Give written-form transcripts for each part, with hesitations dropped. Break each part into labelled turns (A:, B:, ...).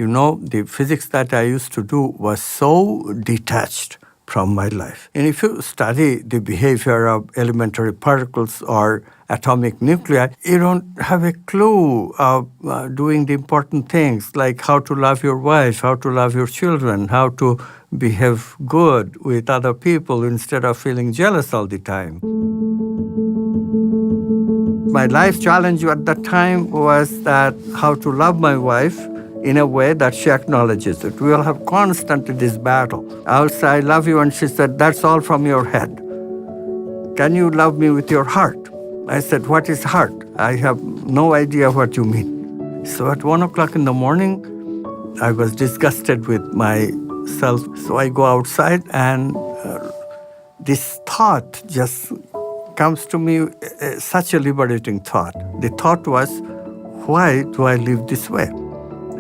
A: The physics that I used to do was so detached from my life. And if you study the behavior of elementary particles or atomic nuclei, you don't have a clue of doing the important things like how to love your wife, how to love your children, how to behave good with other people instead of feeling jealous all the time. My life challenge at that time was that how to love my wife in a way that she acknowledges it. We will have constantly this battle. I'll say, I love you, and she said, that's all from your head. Can you love me with your heart? I said, what is heart? I have no idea what you mean. So at 1 o'clock in the morning, I was disgusted with myself. So I go outside, and this thought just comes to me, such a liberating thought. The thought was, why do I live this way?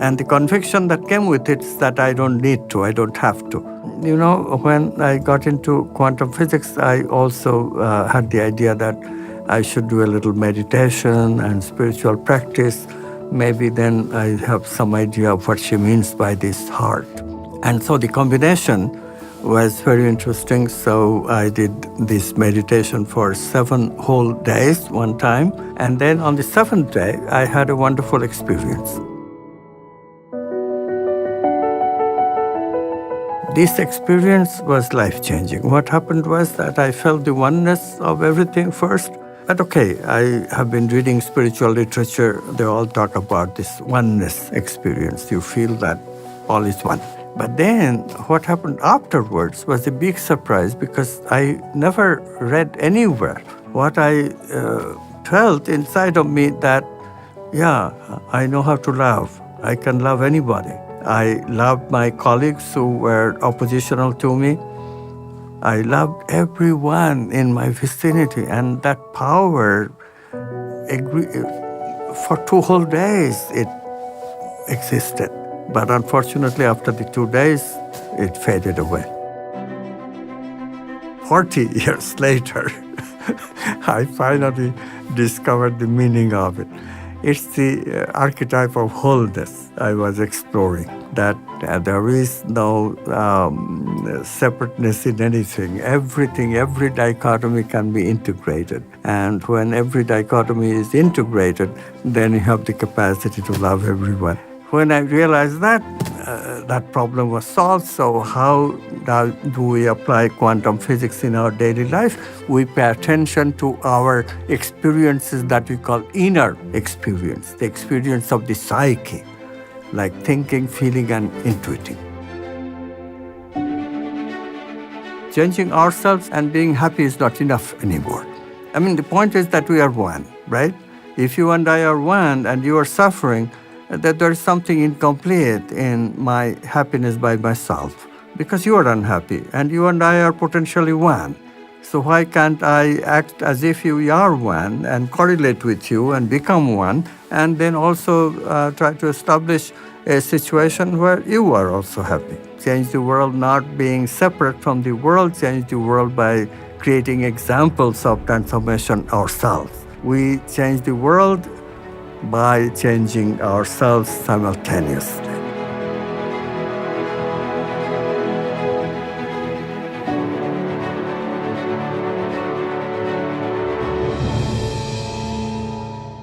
A: And the conviction that came with it is that I don't need to, I don't have to. When I got into quantum physics, I also had the idea that I should do a little meditation and spiritual practice. Maybe then I have some idea of what she means by this heart. And so the combination was very interesting. So I did this meditation for 7 whole days one time. And then on the 7th day, I had a wonderful experience. This experience was life-changing. What happened was that I felt the oneness of everything first. But okay, I have been reading spiritual literature. They all talk about this oneness experience. You feel that all is one. But then what happened afterwards was a big surprise because I never read anywhere what I felt inside of me that, I know how to love. I can love anybody. I loved my colleagues who were oppositional to me. I loved everyone in my vicinity, and that power, for 2 whole days, it existed. But unfortunately, after the 2 days, it faded away. 40 years later, I finally discovered the meaning of it. It's the archetype of wholeness I was exploring, that there is no separateness in anything. Everything, every dichotomy can be integrated. And when every dichotomy is integrated, then you have the capacity to love everyone. When I realized that, that problem was solved. So how do we apply quantum physics in our daily life? We pay attention to our experiences that we call inner experience, the experience of the psyche, like thinking, feeling, and intuiting. Changing ourselves and being happy is not enough anymore. The point is that we are one, right? If you and I are one and you are suffering, that there is something incomplete in my happiness by myself, because you are unhappy and you and I are potentially one. So why can't I act as if you are one and correlate with you and become one, and then also try to establish a situation where you are also happy? Change the world not being separate from the world, change the world by creating examples of transformation ourselves. We change the world by changing ourselves simultaneously.